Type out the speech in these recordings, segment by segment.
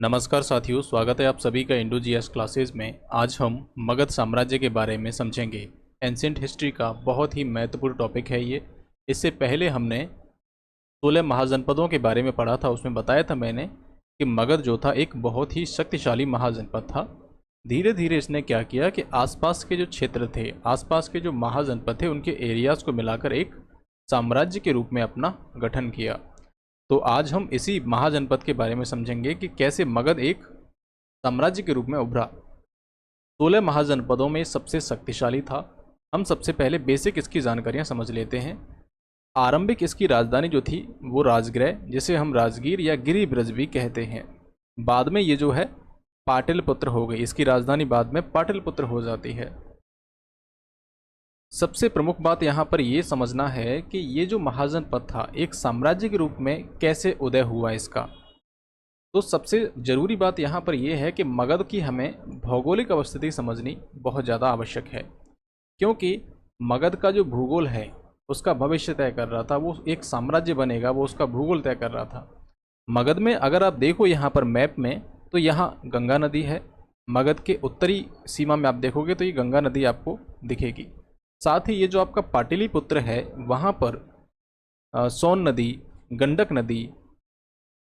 नमस्कार साथियों, स्वागत है आप सभी का इंडो जीएस क्लासेस में। आज हम मगध साम्राज्य के बारे में समझेंगे। एंशिएंट हिस्ट्री का बहुत ही महत्वपूर्ण टॉपिक है ये। इससे पहले हमने 16 महाजनपदों के बारे में पढ़ा था। उसमें बताया था मैंने कि मगध जो था एक बहुत ही शक्तिशाली महाजनपद था। धीरे धीरे इसने क्या किया कि आसपास के जो क्षेत्र थे, आसपास के जो महाजनपद थे, उनके एरियाज़ को मिलाकर एक साम्राज्य के रूप में अपना गठन किया। तो आज हम इसी महाजनपद के बारे में समझेंगे कि कैसे मगध एक साम्राज्य के रूप में उभरा। 16 महाजनपदों में सबसे शक्तिशाली था। हम सबसे पहले बेसिक इसकी जानकारियां समझ लेते हैं। आरंभिक इसकी राजधानी जो थी वो राजगृह, जिसे हम राजगीर या गिरिब्रज भी कहते हैं। बाद में ये जो है पाटलिपुत्र हो गई। इसकी राजधानी बाद में पाटलिपुत्र हो जाती है। सबसे प्रमुख बात यहाँ पर ये समझना है कि ये जो महाजनपद था एक साम्राज्य के रूप में कैसे उदय हुआ इसका। तो सबसे ज़रूरी बात यहाँ पर यह है कि मगध की हमें भौगोलिक अवस्थिति समझनी बहुत ज़्यादा आवश्यक है, क्योंकि मगध का जो भूगोल है उसका भविष्य तय कर रहा था। वो एक साम्राज्य बनेगा, वो उसका भूगोल तय कर रहा था। मगध में अगर आप देखो यहाँ पर मैप में, तो यहाँ गंगा नदी है। मगध के उत्तरी सीमा में आप देखोगे तो ये गंगा नदी आपको दिखेगी। साथ ही ये जो आपका पाटलिपुत्र है वहाँ पर सोन नदी, गंडक नदी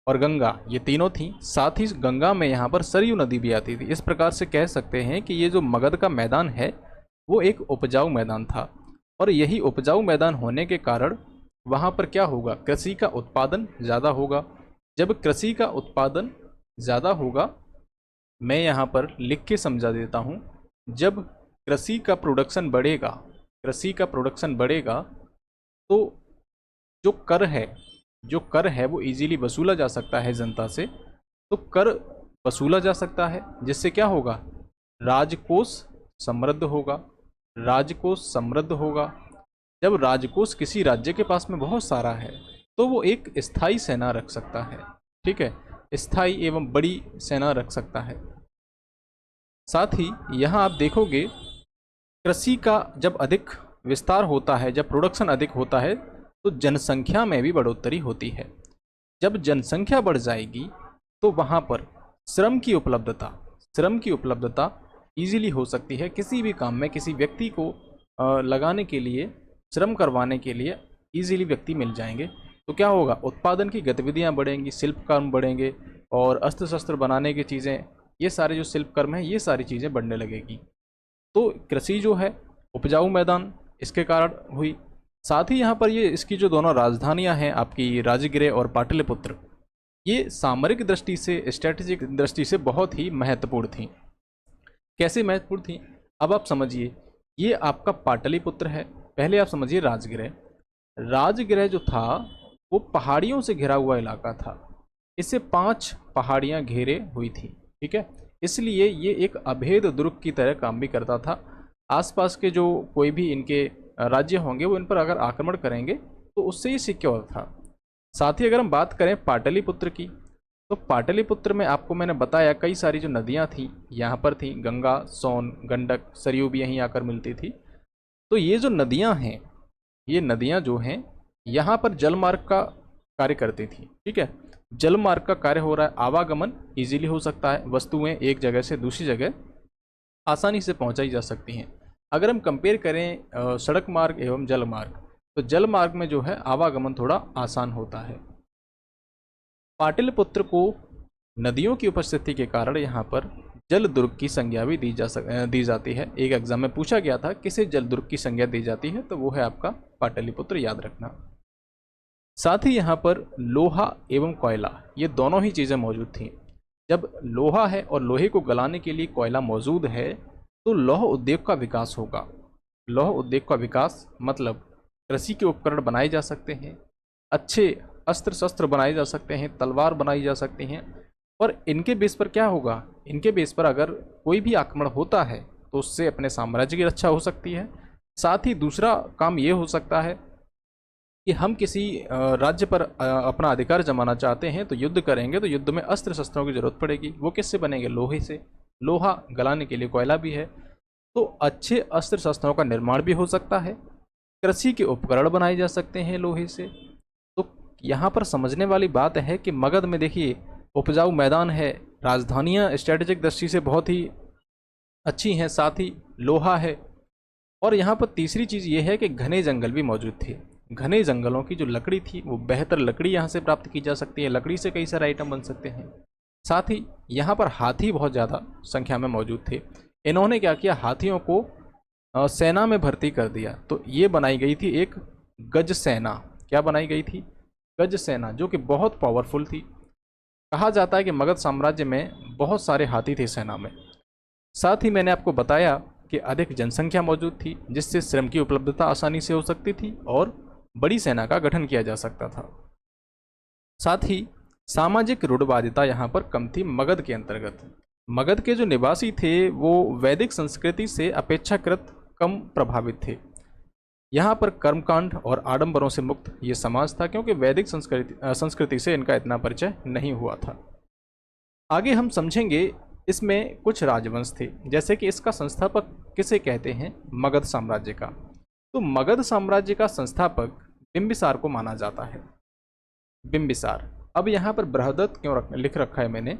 और गंगा, ये तीनों थी। साथ ही गंगा में यहाँ पर सरयू नदी भी आती थी। इस प्रकार से कह सकते हैं कि ये जो मगध का मैदान है वो एक उपजाऊ मैदान था। और यही उपजाऊ मैदान होने के कारण वहाँ पर क्या होगा, कृषि का उत्पादन ज़्यादा होगा। जब कृषि का उत्पादन ज़्यादा होगा, मैं यहाँ पर लिख के समझा देता हूँ। जब कृषि का प्रोडक्शन बढ़ेगा, कृषि का प्रोडक्शन बढ़ेगा तो जो कर है वो इजीली वसूला जा सकता है जनता से। तो कर वसूला जा सकता है, जिससे क्या होगा, राजकोष समृद्ध होगा। राजकोष समृद्ध होगा। जब राजकोष किसी राज्य के पास में बहुत सारा है तो वो एक स्थायी सेना रख सकता है। ठीक है, स्थायी एवं बड़ी सेना रख सकता है। साथ ही यहाँ आप देखोगे कृषि का जब अधिक विस्तार होता है, जब प्रोडक्शन अधिक होता है, तो जनसंख्या में भी बढ़ोतरी होती है। जब जनसंख्या बढ़ जाएगी तो वहाँ पर श्रम की उपलब्धता इजीली हो सकती है। किसी भी काम में किसी व्यक्ति को लगाने के लिए, श्रम करवाने के लिए इजीली व्यक्ति मिल जाएंगे। तो क्या होगा, उत्पादन की गतिविधियाँ बढ़ेंगी, शिल्प कर्म बढ़ेंगे और अस्त्र शस्त्र बनाने की चीज़ें, ये सारे जो शिल्प कर्म हैं, ये सारी चीज़ें बढ़ने लगेगी। तो कृषि जो है, उपजाऊ मैदान, इसके कारण हुई। साथ ही यहाँ पर ये इसकी जो दोनों राजधानियाँ हैं आपकी राजगृह और पाटलिपुत्र, ये सामरिक दृष्टि से, स्ट्रेटेजिक दृष्टि से बहुत ही महत्वपूर्ण थी। कैसे महत्वपूर्ण थी, अब आप समझिए। ये आपका पाटलिपुत्र है, पहले आप समझिए राजगृह। राजगृह जो था वो पहाड़ियों से घिरा हुआ इलाका था। इसे 5 पहाड़ियाँ घेरे हुई थी। ठीक है, इसलिए ये एक अभेद दुर्ग की तरह काम भी करता था। आसपास के जो कोई भी इनके राज्य होंगे वो इन पर अगर आक्रमण करेंगे तो उससे ये सिक्योर था। साथ ही अगर हम बात करें पाटलिपुत्र की, तो पाटलिपुत्र में आपको मैंने बताया कई सारी जो नदियाँ थी यहाँ पर थी। गंगा, सोन, गंडक, सरयू भी यहीं आकर मिलती थी। तो ये जो नदियाँ हैं, ये नदियाँ जो हैं यहाँ पर जलमार्ग का कार्य करती थी। ठीक है, जलमार्ग का कार्य हो रहा है, आवागमन इजीली हो सकता है, वस्तुएं एक जगह से दूसरी जगह आसानी से पहुंचाई जा सकती हैं। अगर हम कंपेयर करें सड़क मार्ग एवं जल मार्ग, तो जल मार्ग में जो है आवागमन थोड़ा आसान होता है। पाटलिपुत्र को नदियों की उपस्थिति के कारण यहाँ पर जल दुर्ग की संज्ञा भी दी जाती है। एक एग्जाम में पूछा गया था किसे जल दुर्ग की संज्ञा दी जाती है, तो वो है आपका पाटलिपुत्र, याद रखना। साथ ही यहाँ पर लोहा एवं कोयला, ये दोनों ही चीज़ें मौजूद थीं। जब लोहा है और लोहे को गलाने के लिए कोयला मौजूद है तो लौह उद्योग का विकास होगा। लौह उद्योग का विकास मतलब कृषि के उपकरण बनाए जा सकते हैं, अच्छे अस्त्र शस्त्र बनाए जा सकते हैं, तलवार बनाई जा सकती हैं। और इनके बेस पर क्या होगा, इनके बेस पर अगर कोई भी आक्रमण होता है तो उससे अपने साम्राज्य की रक्षा हो सकती है। साथ ही दूसरा काम ये हो सकता है कि हम किसी राज्य पर अपना अधिकार जमाना चाहते हैं तो युद्ध करेंगे, तो युद्ध में अस्त्र शस्त्रों की जरूरत पड़ेगी। वो किससे बनेंगे, लोहे से। लोहा गलाने के लिए कोयला भी है, तो अच्छे अस्त्र शस्त्रों का निर्माण भी हो सकता है। कृषि के उपकरण बनाए जा सकते हैं लोहे से। तो यहाँ पर समझने वाली बात है कि मगध में देखिए उपजाऊ मैदान है, राजधानियाँ स्ट्रेटेजिक दृष्टि से बहुत ही अच्छी हैं, साथ ही लोहा है। और यहाँ पर तीसरी चीज़ ये है कि घने जंगल भी मौजूद थे। घने जंगलों की जो लकड़ी थी वो बेहतर लकड़ी यहाँ से प्राप्त की जा सकती है, लकड़ी से कई सारे आइटम बन सकते हैं। साथ ही यहाँ पर हाथी बहुत ज़्यादा संख्या में मौजूद थे। इन्होंने क्या किया, हाथियों को सेना में भर्ती कर दिया। तो ये बनाई गई थी एक गज सेना। क्या बनाई गई थी? गज सेना, जो कि बहुत पावरफुल थी। कहा जाता है कि मगध साम्राज्य में बहुत सारे हाथी थे सेना में। साथ ही मैंने आपको बताया कि अधिक जनसंख्या मौजूद थी, जिससे श्रम की उपलब्धता आसानी से हो सकती थी और बड़ी सेना का गठन किया जा सकता था। साथ ही सामाजिक रूढ़वादिता यहाँ पर कम थी मगध के अंतर्गत। मगध के जो निवासी थे वो वैदिक संस्कृति से अपेक्षाकृत कम प्रभावित थे। यहाँ पर कर्मकांड और आडंबरों से मुक्त ये समाज था, क्योंकि वैदिक संस्कृति से इनका इतना परिचय नहीं हुआ था। आगे हम समझेंगे इसमें कुछ राजवंश थे, जैसे कि इसका संस्थापक किसे कहते हैं? मगध साम्राज्य का। तो मगध साम्राज्य का संस्थापक बिंबिसार को माना जाता है। बिंबिसार। अब यहाँ पर बृहदत्त क्यों लिख रखा है मैंने?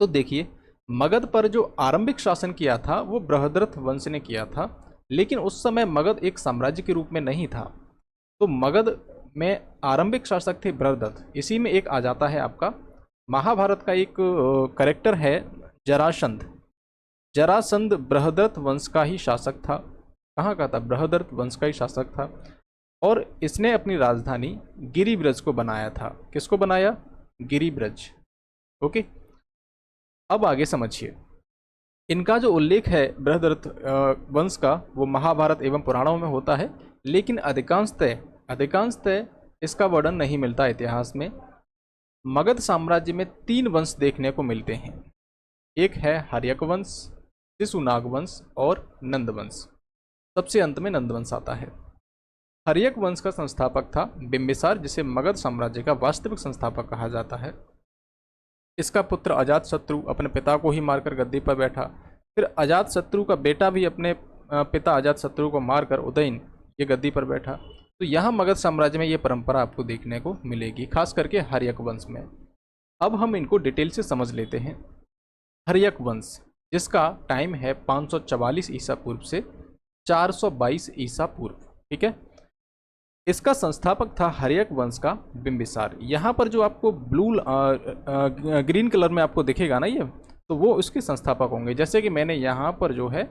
तो देखिए, मगध पर जो आरंभिक शासन किया था वो बृहद्रथ वंश ने किया था, लेकिन उस समय मगध एक साम्राज्य के रूप में नहीं था। तो मगध में आरंभिक शासक थे बृहद्रथ। इसी में एक आ जाता है आपका महाभारत का एक कैरेक्टर है जरासंध। जरासंध बृहद्रथ वंश का ही शासक था। कहाँ का था? बृहद्रथ वंश का ही शासक था। और इसने अपनी राजधानी गिरिब्रज को बनाया था। किसको बनाया? गिरिब्रज। ओके, अब आगे समझिए। इनका जो उल्लेख है बृहद्रथ वंश का वो महाभारत एवं पुराणों में होता है, लेकिन अधिकांशतः इसका वर्णन नहीं मिलता इतिहास में। मगध साम्राज्य में 3 वंश देखने को मिलते हैं। एक है हर्यक वंश, शिशुनाग वंश और नंद वंश। सबसे अंत में नंद वंश आता है। हर्यक वंश का संस्थापक था बिंबिसार, जिसे मगध साम्राज्य का वास्तविक संस्थापक कहा जाता है। इसका पुत्र अजातशत्रु अपने पिता को ही मारकर गद्दी पर बैठा। फिर अजातशत्रु का बेटा भी अपने पिता अजातशत्रु को मारकर उदयन ये गद्दी पर बैठा। तो यहाँ मगध साम्राज्य में ये परंपरा आपको देखने को मिलेगी, खास करके हर्यक वंश में। अब हम इनको डिटेल से समझ लेते हैं। हर्यक वंश, जिसका टाइम है 544 ईसा पूर्व से 422 ईसा पूर्व, ठीक है। इसका संस्थापक था हर्यक वंश का बिंबिसार। यहाँ पर जो आपको ग्रीन कलर में आपको दिखेगा ना, ये तो वो उसके संस्थापक होंगे। जैसे कि मैंने यहाँ पर जो है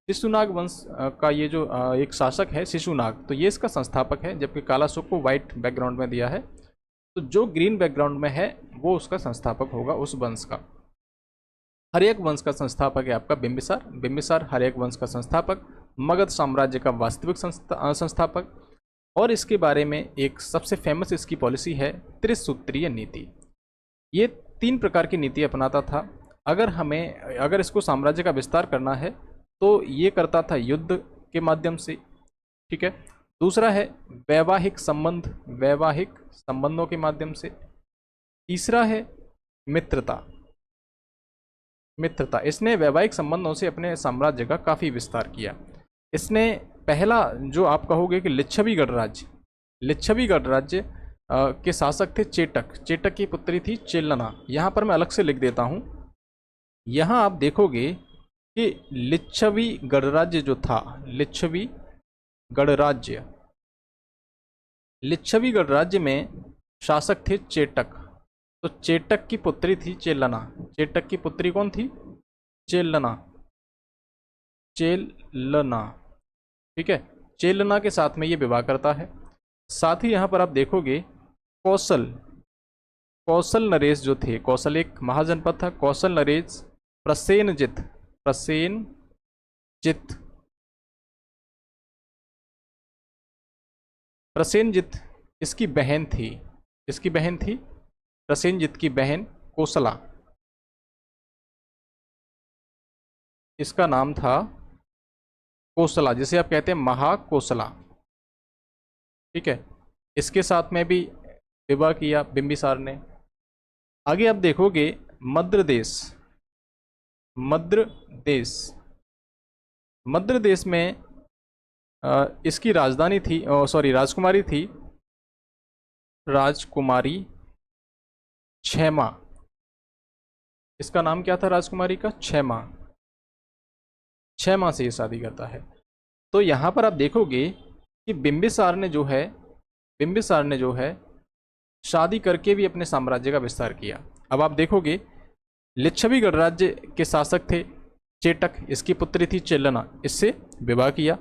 शिशुनाग वंश का ये जो एक शासक है शिशुनाग, तो ये इसका संस्थापक है, जबकि कालाशोक को व्हाइट बैकग्राउंड में दिया है। तो जो ग्रीन बैकग्राउंड में है वो उसका संस्थापक होगा उस वंश का। हर्यक वंश का संस्थापक है आपका बिंबिसार। बिंबिसार हर्यक वंश का संस्थापक, मगध साम्राज्य का वास्तविक संस्थापक। और इसके बारे में एक सबसे फेमस इसकी पॉलिसी है त्रिसूत्रीय नीति। ये 3 प्रकार की नीति अपनाता था। अगर इसको साम्राज्य का विस्तार करना है तो ये करता था युद्ध के माध्यम से, ठीक है। दूसरा है वैवाहिक संबंधों के माध्यम से। तीसरा है मित्रता। इसने वैवाहिक संबंधों से अपने साम्राज्य का काफ़ी विस्तार किया। इसने पहला जो आप कहोगे कि लिच्छवी गणराज्य के शासक थे चेटक की पुत्री थी चेलना। यहाँ पर मैं अलग से लिख देता हूँ। यहाँ आप देखोगे कि लिच्छवी गणराज्य जो था, लिच्छवी गणराज्य में शासक थे चेटक। तो चेटक की पुत्री थी चेलना। चेटक की पुत्री कौन थी? चेलना, ठीक है। चेलना के साथ में ये विवाह करता है। साथ ही यहाँ पर आप देखोगे कौशल नरेश जो थे, कौशल एक महाजनपद था, कौशल नरेश प्रसेनजित इसकी बहन थी। प्रसेनजित की बहन कोसला, इसका नाम था कोसला, जिसे आप कहते हैं महाकोसला, ठीक है। इसके साथ में भी विवाह किया बिंबिसार ने। आगे आप देखोगे मद्र देश में इसकी राजधानी थी, राजकुमारी थी राजकुमारी क्षेमा। इसका नाम क्या था राजकुमारी का? क्षमा। 6 माह से ये शादी करता है। तो यहाँ पर आप देखोगे कि बिंबिसार ने जो है शादी करके भी अपने साम्राज्य का विस्तार किया। अब आप देखोगे लिच्छवी गणराज्य के शासक थे चेटक, इसकी पुत्री थी चेल्लना, इससे विवाह किया।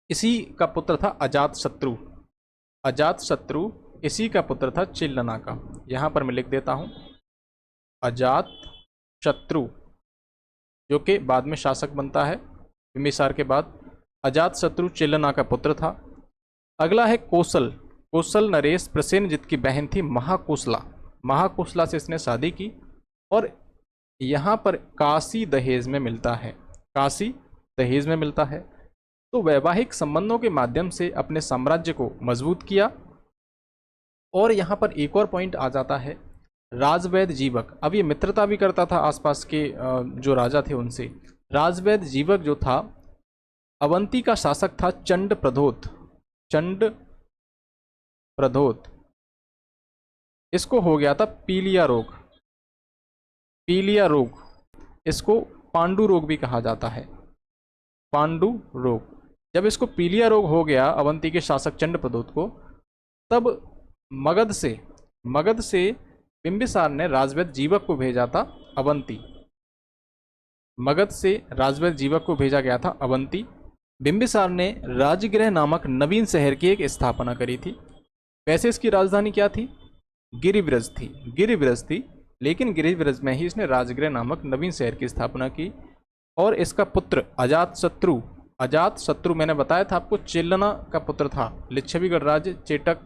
इसी का पुत्र था अजातशत्रु, अजातशत्रु इसी का पुत्र था चिल्लना का। यहाँ पर मैं लिख देता हूँ अजातशत्रु, जो कि बाद में शासक बनता है बिंबिसार के बाद। अजातशत्रु चिल्लना का पुत्र था। अगला है कौशल। कौशल नरेश प्रसेनजित की बहन थी महाकोसला, महाकोसला से इसने शादी की। और यहाँ पर काशी दहेज में मिलता है, काशी दहेज में मिलता है। तो वैवाहिक संबंधों के माध्यम से अपने साम्राज्य को मजबूत किया। और यहाँ पर एक और पॉइंट आ जाता है राजवैद जीवक। अब ये मित्रता भी करता था आसपास के जो राजा थे उनसे। राजवैद जीवक जो था अवंती का शासक था चंड प्रधोत, चंड प्रधोत। इसको हो गया था पीलिया रोग, पीलिया रोग। इसको पांडु रोग भी कहा जाता है, पांडु रोग। जब इसको पीलिया रोग हो गया अवंती के शासक चंड प्रधोत को, तब मगध से बिंबिसार ने राजवैद जीवक को भेजा था अवंती। मगध से राजवैद जीवक को भेजा गया था अवंती। बिंबिसार ने राजगृह नामक नवीन शहर की एक स्थापना करी थी। वैसे इसकी राजधानी क्या थी? गिरिव्रज थी, गिरिव्रज थी। लेकिन गिरिव्रज में ही इसने राजगृह नामक नवीन शहर की स्थापना की। और इसका पुत्र अजातशत्रु, अजातशत्रु मैंने बताया था आपको चेल्लना का पुत्र था। लिच्छवी गणराज्य चेटक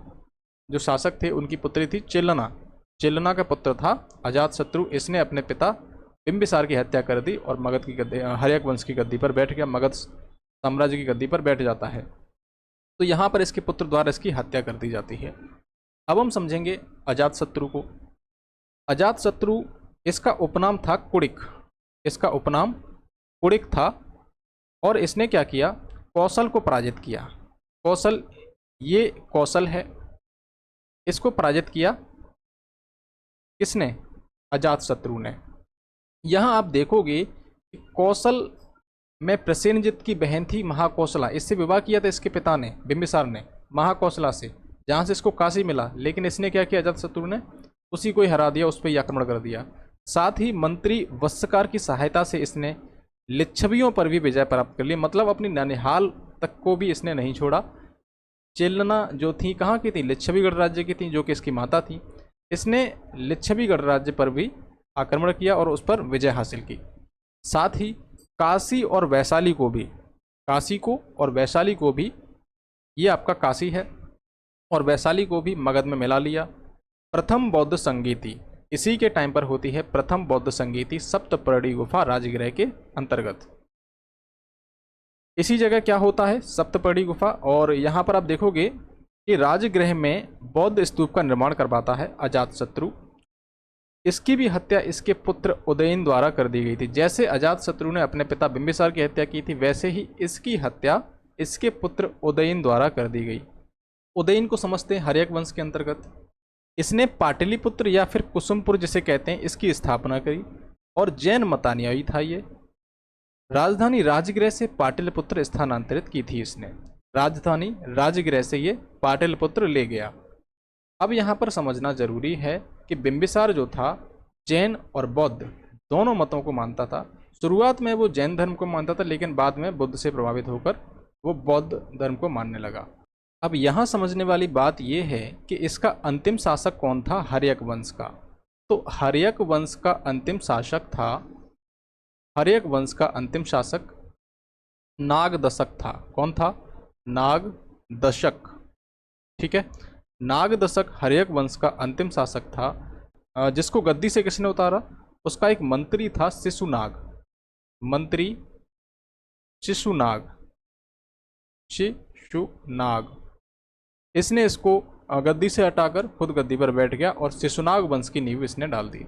जो शासक थे उनकी पुत्री थी चेल्लना, चेल्लना का पुत्र था अजातशत्रु। इसने अपने पिता बिंबिसार की हत्या कर दी और मगध की गद्दी, हर्यक वंश की गद्दी पर बैठ गया, मगध साम्राज्य की गद्दी पर बैठ जाता है। तो यहाँ पर इसके पुत्र द्वारा इसकी हत्या कर दी जाती है। अब हम समझेंगे अजातशत्रु को। अजातशत्रु, इसका उपनाम था कुड़िक, इसका उपनाम कुड़िक था। और इसने क्या किया? कौशल को पराजित किया। कौशल, ये कौशल है, इसको पराजित किया किसने? अजातशत्रु ने। यहाँ आप देखोगे कि कौशल में प्रसेनजित की बहन थी महाकौशला, इससे विवाह किया था इसके पिता ने बिंबिसार ने महाकौशला से, जहाँ से इसको काशी मिला। लेकिन इसने क्या किया? अजातशत्रु ने उसी को ही हरा दिया, उस पर ही आक्रमण कर दिया। साथ ही मंत्री वत्सकार की सहायता से इसने लिच्छवियों पर भी विजय प्राप्त कर ली, मतलब अपनी ननिहाल तक को भी इसने नहीं छोड़ा। चेल्लना जो थी कहाँ की थी? लिच्छवी गणराज्य की थी, जो कि इसकी माता थी। इसने लिच्छवी गणराज्य पर भी आक्रमण किया और उस पर विजय हासिल की। साथ ही काशी और वैशाली को भी, काशी को और वैशाली को भी, ये आपका काशी है और वैशाली को भी मगध में मिला लिया। प्रथम बौद्ध संगीति इसी के टाइम पर होती है, प्रथम बौद्ध संगीति सप्तपर्णी गुफा राजगृह के अंतर्गत। इसी जगह क्या होता है? सप्तपर्णी गुफा। और यहाँ पर आप देखोगे कि राजगृह में बौद्ध स्तूप का निर्माण करवाता है अजातशत्रु। इसकी भी हत्या इसके पुत्र उदयन द्वारा कर दी गई थी। जैसे अजातशत्रु ने अपने पिता बिंबिसार की हत्या की थी, वैसे ही इसकी हत्या इसके पुत्र उदयन द्वारा कर दी गई। उदयन को समझते हैं हर्यक वंश के अंतर्गत। इसने पाटलिपुत्र या फिर कुसुमपुर जिसे कहते हैं, इसकी स्थापना करी और जैन मतानुयायी था ये। राजधानी राजगृह से पाटलिपुत्र स्थानांतरित की थी इसने, राजधानी राजगृह से ये पाटलिपुत्र ले गया। अब यहाँ पर समझना जरूरी है कि बिंबिसार जो था जैन और बौद्ध दोनों मतों को मानता था। शुरुआत में वो जैन धर्म को मानता था, लेकिन बाद में बुद्ध से प्रभावित होकर वो बौद्ध धर्म को मानने लगा। अब यहाँ समझने वाली बात यह है कि इसका अंतिम शासक कौन था? हर्यक वंश का। तो हर्यक वंश का अंतिम शासक था, हर्यक वंश का अंतिम शासक नागदशक था। कौन था? नागदशक। ठीक है, नागदशक हर्यक वंश का अंतिम शासक था, जिसको गद्दी से किसने उतारा? उसका एक मंत्री था शिशुनाग, मंत्री शिशुनाग, शिशुनाग। इसने इसको गद्दी से हटाकर खुद गद्दी पर बैठ गया और शिशुनाग वंश की नींव इसने डाल दी।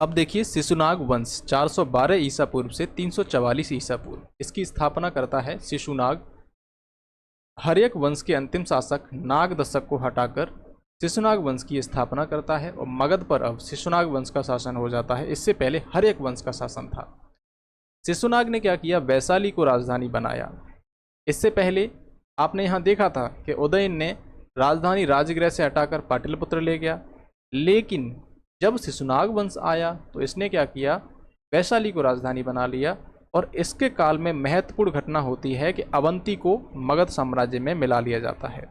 अब देखिए, शिशुनाग वंश 412 ईसा पूर्व से 344 ईसा पूर्व, इसकी स्थापना करता है शिशुनाग। हर्यक वंश के अंतिम शासक नागदशक को हटाकर शिशुनाग वंश की स्थापना करता है और मगध पर अब शिशुनाग वंश का शासन हो जाता है। इससे पहले हर्यक वंश का शासन था। शिशुनाग ने क्या किया, वैशाली को राजधानी बनाया। इससे पहले आपने यहाँ देखा था कि उदयन ने राजधानी राजगृह से हटाकर पाटलिपुत्र ले गया, लेकिन जब शिशुनाग वंश आया तो इसने क्या किया, वैशाली को राजधानी बना लिया। और इसके काल में महत्वपूर्ण घटना होती है कि अवंती को मगध साम्राज्य में मिला लिया जाता है।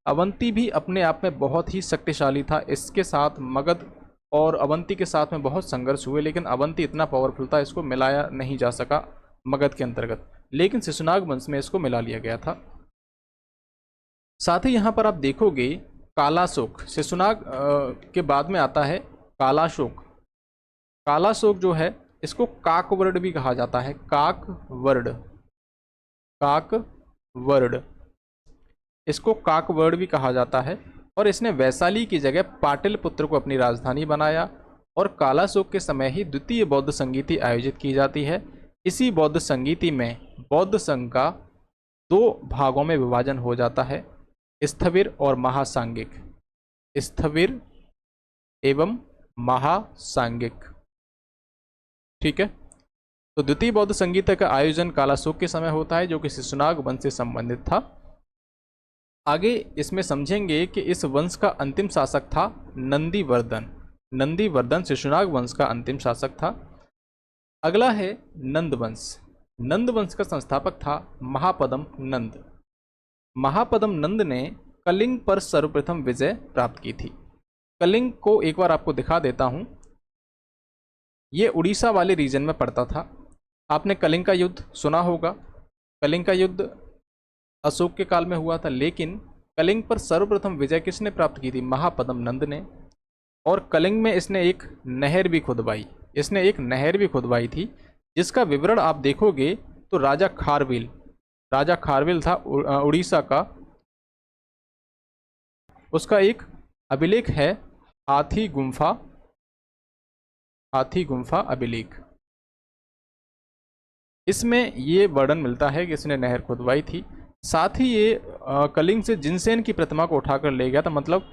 अवंती भी अपने आप में बहुत ही शक्तिशाली था। इसके साथ मगध और अवंती के साथ में बहुत संघर्ष हुए, लेकिन अवंती इतना पावरफुल था, इसको मिलाया नहीं जा सका मगध के अंतर्गत, लेकिन शिशुनाग वंश में इसको मिला लिया गया था। साथ ही यहाँ पर आप देखोगे कालाशोक, शिशुनाग के बाद में आता है कालाशोक। कालाशोक जो है इसको काकवर्ड भी कहा जाता है, काकवर्ड, इसको काकवर्ड भी कहा जाता है। और इसने वैशाली की जगह पाटलिपुत्र को अपनी राजधानी बनाया। और कालाशोक के समय ही द्वितीय बौद्ध संगीति आयोजित की जाती है। इसी बौद्ध संगीति में बौद्ध संघ का 2 भागों में विभाजन हो जाता है, स्थविर और महासांगिक, स्थविर एवं महासांगिक। ठीक है, तो द्वितीय बौद्ध संगीत का आयोजन कालाशोक के समय होता है, जो कि शिशुनाग वंश से संबंधित था। आगे इसमें समझेंगे कि इस वंश का अंतिम शासक था नंदीवर्धन शिशुनाग वंश का अंतिम शासक था। अगला है नंद वंश का संस्थापक था महापदम नंद ने कलिंग पर सर्वप्रथम विजय प्राप्त की थी। कलिंग को एक बार आपको दिखा देता हूं, ये उड़ीसा वाले रीजन में पड़ता था। आपने कलिंग का युद्ध सुना होगा। कलिंग का युद्ध अशोक के काल में हुआ था, लेकिन कलिंग पर सर्वप्रथम विजय किसने प्राप्त की थी, महापदम नंद ने। और कलिंग में इसने एक नहर भी खुदवाई थी, जिसका विवरण आप देखोगे तो राजा खारवेल था उड़ीसा का। उसका एक अभिलेख है हाथी गुम्फा अभिलेख। इसमें ये वर्णन मिलता है कि इसने नहर खुदवाई थी। साथ ही ये कलिंग से जिनसेन की प्रतिमा को उठाकर ले गया था, मतलब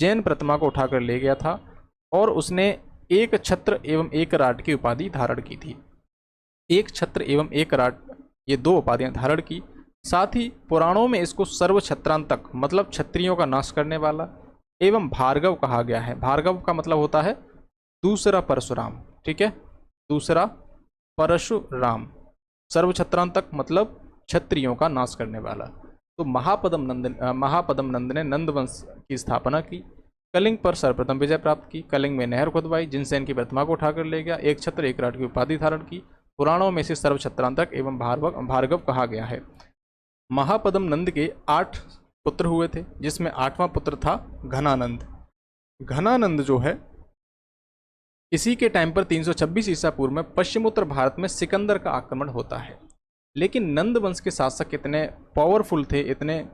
जैन प्रतिमा को उठाकर ले गया था। और उसने एक छत्र एवं एक राट की उपाधि धारण की थी। एक छत्र एवं एक राट, ये 2 उपाधियां धारण की। साथ ही पुराणों में इसको सर्वछत्रांतक, मतलब क्षत्रियों का नाश करने वाला, एवं भार्गव कहा गया है। भार्गव का मतलब होता है दूसरा परशुराम। ठीक है, दूसरा परशुराम, सर्वछत्रांतक मतलब क्षत्रियों का नाश करने वाला। तो महापदम नंद ने नंद वंश की स्थापना की, कलिंग पर सर्वप्रथम विजय प्राप्त की, कलिंग में नहर खुदवाई, जिनसेन की प्रतिमा को उठाकर ले गया, एक छत्र एक राट की उपाधि धारण की। पुराणों में से सर्वछत्रांतक एवं भार्गव कहा गया है। महापदम नंद के 8 पुत्र हुए थे, जिसमें 8वां पुत्र था घनानंद जो है, इसी के टाइम पर 326 ईसा पूर्व में पश्चिमोत्तर भारत में सिकंदर का आक्रमण होता है। लेकिन नंद वंश के शासक इतने पावरफुल थे, इतने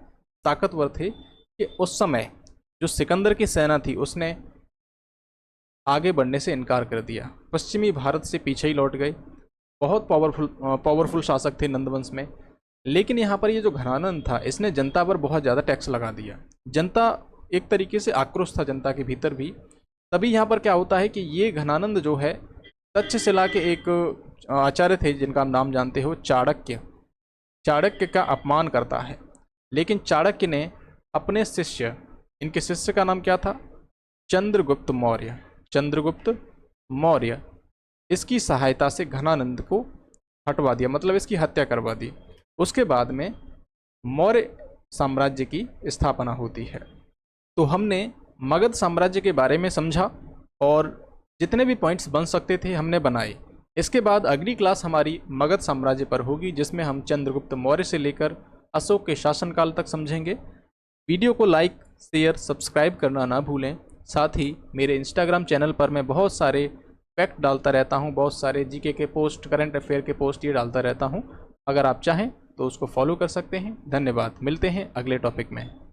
ताकतवर थे कि उस समय जो सिकंदर की सेना थी उसने आगे बढ़ने से इनकार कर दिया, पश्चिमी भारत से पीछे ही लौट गए। बहुत पावरफुल शासक थे नंद वंश में। लेकिन यहाँ पर ये जो घनानंद था, इसने जनता पर बहुत ज़्यादा टैक्स लगा दिया। जनता एक तरीके से आक्रोश था जनता के भीतर भी। तभी यहाँ पर क्या होता है कि ये घनानंद जो है तक्षशिला के एक आचार्य थे, जिनका आप नाम जानते हो, चाणक्य का अपमान करता है। लेकिन चाणक्य ने अपने शिष्य, इनके शिष्य का नाम क्या था, चंद्रगुप्त मौर्य, इसकी सहायता से घनानंद को हटवा दिया, मतलब इसकी हत्या करवा दी। उसके बाद में मौर्य साम्राज्य की स्थापना होती है। तो हमने मगध साम्राज्य के बारे में समझा और जितने भी पॉइंट्स बन सकते थे हमने बनाए। इसके बाद अगली क्लास हमारी मगध साम्राज्य पर होगी, जिसमें हम चंद्रगुप्त मौर्य से लेकर अशोक के शासनकाल तक समझेंगे। वीडियो को लाइक, शेयर, सब्सक्राइब करना ना भूलें। साथ ही मेरे इंस्टाग्राम चैनल पर मैं बहुत सारे फैक्ट डालता रहता हूँ, बहुत सारे जीके के पोस्ट, करंट अफेयर के पोस्ट ये डालता रहता हूँ। अगर आप चाहें तो उसको फॉलो कर सकते हैं। धन्यवाद, मिलते हैं अगले टॉपिक में।